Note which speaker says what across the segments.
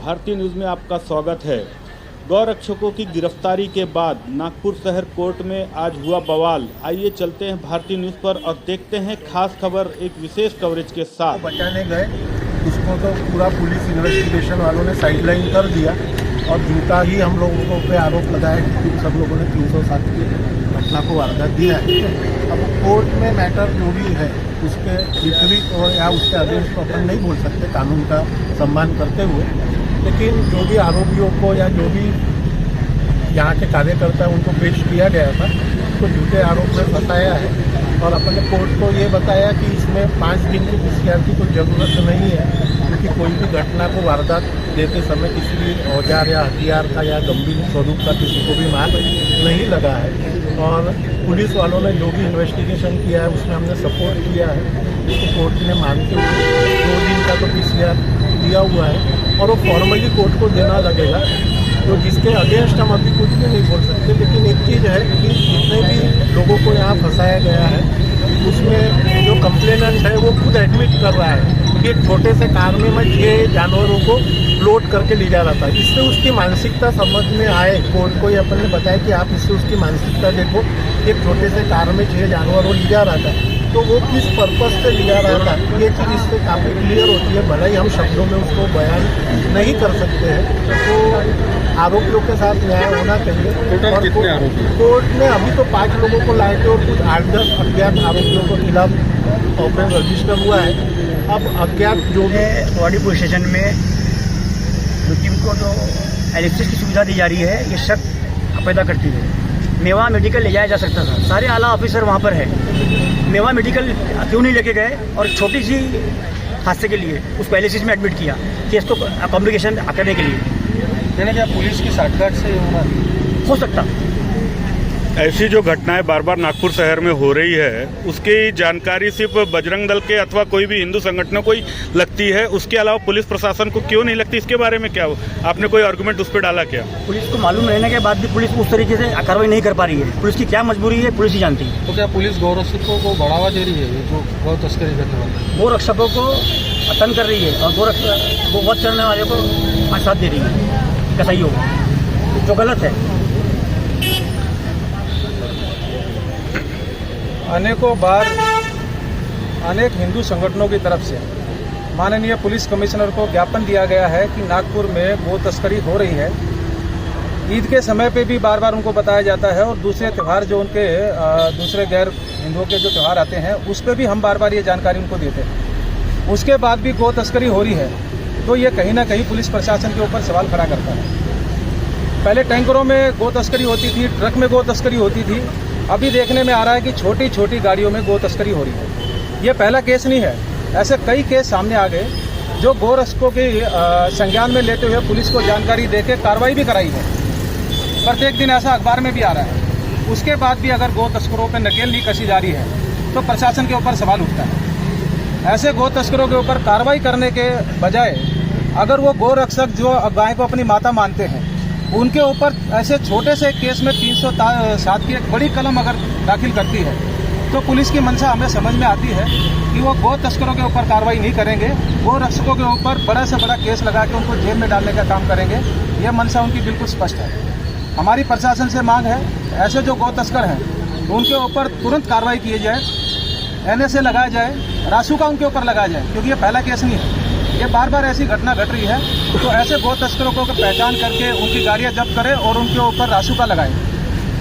Speaker 1: भारतीय न्यूज़ में आपका स्वागत है। गौरक्षकों की गिरफ्तारी के बाद नागपुर शहर कोर्ट में आज हुआ बवाल। आइए चलते हैं भारतीय न्यूज़ पर और देखते हैं खास खबर एक विशेष कवरेज के साथ।
Speaker 2: बचाने गए उसको तो पूरा पुलिस इन्वेस्टिगेशन वालों ने साइडलाइन कर दिया और झूठा ही हम लोगों पे आरोप लगाया कि सब लोगों ने 307 की घटना को वारदात दिया है। अब कोर्ट में मैटर जो भी है उसके विपरीत और या उसके अगेंस्ट तो अपन नहीं बोल सकते, कानून का सम्मान करते हुए, लेकिन जो भी आरोपियों को या जो भी यहाँ के कार्यकर्ता उनको पेश किया गया था उसको झूठे आरोप में फंसाया है और अपने कोर्ट को ये बताया कि इसमें 5 दिन की PCR की कोई ज़रूरत नहीं है, क्योंकि कोई भी घटना को वारदात देते समय किसी भी औजार या हथियार का या गंभीर स्वरूप का किसी को भी मार नहीं लगा है। और पुलिस वालों ने जो भी इन्वेस्टिगेशन किया है उसमें हमने सपोर्ट किया है, जिसको कोर्ट ने मानते हुए 2 दिन का तो PCR दिया हुआ है और वो फॉर्मली कोर्ट को देना लगेगा। तो जिसके अगेंस्ट हम अभी कुछ भी नहीं बोल सकते, लेकिन एक चीज़ है कि जितने भी लोगों को यहाँ फंसाया गया है उसमें जो कंप्लेनेंट है वो खुद एडमिट कर रहा है कि एक छोटे से कार में मैं 6 जानवरों को लोड करके ले जा रहा था। इससे उसकी मानसिकता समझ में आए, कोर्ट को ये अपन ने बताया कि आप इससे उसकी मानसिकता देखो, एक छोटे से कार में 6 जानवरों ले जा रहा था तो वो किस पर्पस से लिया रहा था, ये चीज़ इससे काफ़ी क्लियर होती है। भले ही हम शब्दों में उसको बयान नहीं कर सकते हैं, तो आरोपियों के साथ न्याय होना चाहिए।
Speaker 3: टोटल कितने आरोपी?
Speaker 2: कोर्ट ने अभी तो 5 लोगों को लाए थे और कुछ 8-10 अज्ञात आरोपियों के खिलाफ ऑफेंस रजिस्टर हुआ है। अब अज्ञात जो भी
Speaker 4: वाड़ी पुलिस स्टेशन में विक्टिम को जो एलेक्सिस की सुविधा दी जा रही है, ये शक पैदा करती है। मेवा मेडिकल ले जाया जा सकता था, सारे आला ऑफिसर वहाँ पर है, मेवा मेडिकल क्यों नहीं लेके गए और छोटी सी हादसे के लिए उसको एलेक्सिस में एडमिट किया केस को कॉम्प्लिकेशन करने के लिए।
Speaker 3: यानी क्या पुलिस की साठगांठ से
Speaker 4: हो सकता
Speaker 1: ऐसी जो घटनाएं बार बार नागपुर शहर में हो रही है उसकी जानकारी सिर्फ बजरंग दल के अथवा कोई भी हिंदू संगठनों को ही लगती है, उसके अलावा पुलिस प्रशासन को क्यों नहीं लगती? इसके बारे में क्या आपने कोई आर्गुमेंट उस पर डाला क्या?
Speaker 4: पुलिस को मालूम रहने के बाद भी पुलिस उस तरीके से कार्रवाई नहीं कर पा रही है। पुलिस की क्या मजबूरी है पुलिस ही जानती है।
Speaker 3: तो क्या पुलिस गौरक्षकों को बढ़ावा दे रही है, जो गौ तस्करी करने वाले
Speaker 4: गौरक्षकों को तंग कर रही है और गौवध करने वाले को साथ दे रही है कसाईयों को, जो गलत है।
Speaker 5: अनेकों बार अनेक हिंदू संगठनों की तरफ से माननीय पुलिस कमिश्नर को ज्ञापन दिया गया है कि नागपुर में गो तस्करी हो रही है। ईद के समय पे भी बार बार उनको बताया जाता है और दूसरे त्यौहार जो उनके दूसरे गैर हिंदुओं के जो त्यौहार आते हैं उस पर भी हम बार बार ये जानकारी उनको देते हैं। उसके बाद भी गो तस्करी हो रही है तो ये कहीं ना कहीं पुलिस प्रशासन के ऊपर सवाल खड़ा करता है। पहले टैंकरों में गो तस्करी होती थी, ट्रक में गो तस्करी होती थी, अभी देखने में आ रहा है कि छोटी छोटी गाड़ियों में गो तस्करी हो रही है। ये पहला केस नहीं है, ऐसे कई केस सामने आ गए जो गौरक्षकों के संज्ञान में लेते हुए पुलिस को जानकारी देके कार्रवाई भी कराई है। प्रत्येक दिन ऐसा अखबार में भी आ रहा है। उसके बाद भी अगर गो तस्करों पर नकेल नहीं कसी जा रही है तो प्रशासन के ऊपर सवाल उठता है। ऐसे गो तस्करों के ऊपर कार्रवाई करने के बजाय अगर वो गौरक्षक जो गाय को अपनी माता मानते हैं उनके ऊपर ऐसे छोटे से केस में 307 की एक बड़ी कलम अगर दाखिल करती है तो पुलिस की मंशा हमें समझ में आती है कि वो गौ तस्करों के ऊपर कार्रवाई नहीं करेंगे, गौ रक्षकों के ऊपर बड़ा से बड़ा केस लगा के उनको जेल में डालने का काम करेंगे। ये मंशा उनकी बिल्कुल स्पष्ट है। हमारी प्रशासन से मांग है ऐसे जो गौ तस्कर हैं उनके ऊपर तुरंत कार्रवाई की जाए, NSA लगाया जाए, रासुका उनके ऊपर लगाया जाए, क्योंकि ये पहला केस नहीं है, ये बार बार ऐसी घटना घट रही है। तो ऐसे गौ तस्करों को पहचान करके उनकी गाड़ियां जब्त करें और उनके ऊपर रासुका लगाएं।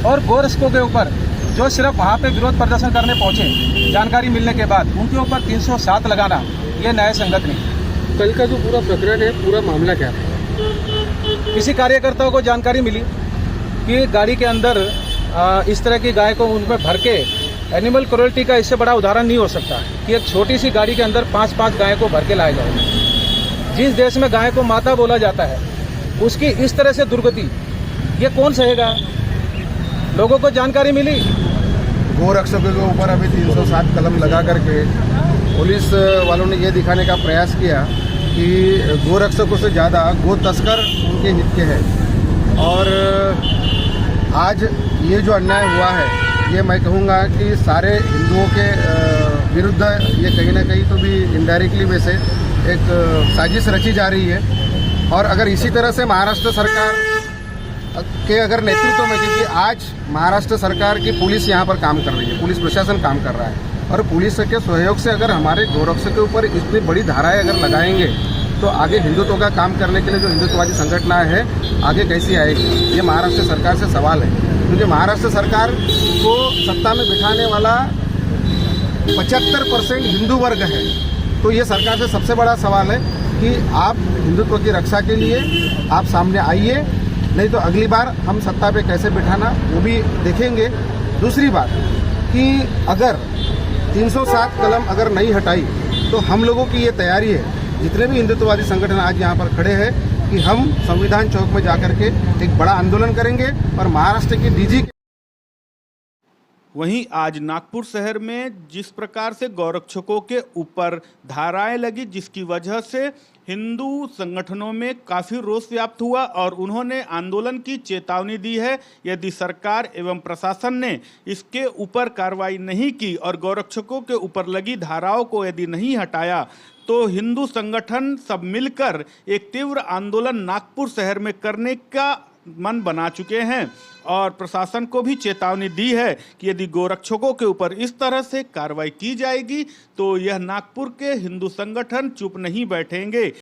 Speaker 5: और गौरक्षकों के ऊपर जो सिर्फ वहां पे विरोध प्रदर्शन करने पहुंचे जानकारी मिलने के बाद उनके ऊपर 307 लगाना ये न्याय संगत नहीं।
Speaker 3: कल का जो पूरा प्रकरण है, पूरा मामला क्या है?
Speaker 5: किसी कार्यकर्ताओं को जानकारी मिली कि गाड़ी के अंदर इस तरह की गाय को उनमें भर के, एनिमल क्रूरल्टी का इससे बड़ा उदाहरण नहीं हो सकता कि एक छोटी सी गाड़ी के अंदर 5-5 गाय को भर के लाया जाए। जिस देश में गाय को माता बोला जाता है उसकी इस तरह से दुर्गति ये कौन सहेगा? लोगों को जानकारी मिली,
Speaker 2: गौरक्षकों के ऊपर अभी 307 कलम लगा करके पुलिस वालों ने ये दिखाने का प्रयास किया कि गौरक्षकों से ज़्यादा गो तस्कर उनके हित के हैं। और आज ये जो अन्याय हुआ है ये मैं कहूँगा कि सारे हिंदुओं के विरुद्ध ये कहीं ना कहीं तो भी इनडायरेक्टली वैसे एक साजिश रची जा रही है।
Speaker 6: और अगर इसी तरह से महाराष्ट्र सरकार के अगर नेतृत्व में, क्योंकि आज महाराष्ट्र सरकार की पुलिस यहाँ पर काम कर रही है, पुलिस प्रशासन काम कर रहा है, और पुलिस के सहयोग से अगर हमारे गोरक्षकों के ऊपर इतनी बड़ी धाराएं अगर लगाएंगे तो आगे हिंदुत्व का काम करने के लिए जो हिंदुत्ववादी संगठनाएं हैं आगे कैसी आएगी, ये महाराष्ट्र सरकार से सवाल है। क्योंकि महाराष्ट्र सरकार को सत्ता में बिठाने वाला 75% हिंदू वर्ग है, तो ये सरकार से सबसे बड़ा सवाल है कि आप हिंदुत्व की रक्षा के लिए आप सामने आइए, नहीं तो अगली बार हम सत्ता पे कैसे बिठाना वो भी देखेंगे। दूसरी बात कि अगर 307 कलम अगर नहीं हटाई तो हम लोगों की ये तैयारी है, जितने भी हिंदुत्ववादी संगठन आज यहाँ पर खड़े हैं, कि हम संविधान चौक में जाकर के एक बड़ा आंदोलन करेंगे और महाराष्ट्र की डीजी।
Speaker 1: वहीं आज नागपुर शहर में जिस प्रकार से गौरक्षकों के ऊपर धाराएं लगी, जिसकी वजह से हिंदू संगठनों में काफ़ी रोष व्याप्त हुआ और उन्होंने आंदोलन की चेतावनी दी है। यदि सरकार एवं प्रशासन ने इसके ऊपर कार्रवाई नहीं की और गौरक्षकों के ऊपर लगी धाराओं को यदि नहीं हटाया तो हिंदू संगठन सब मिलकर एक तीव्र आंदोलन नागपुर शहर में करने का मन बना चुके हैं और प्रशासन को भी चेतावनी दी है कि यदि गोरक्षकों के ऊपर इस तरह से कार्रवाई की जाएगी तो यह नागपुर के हिंदू संगठन चुप नहीं बैठेंगे।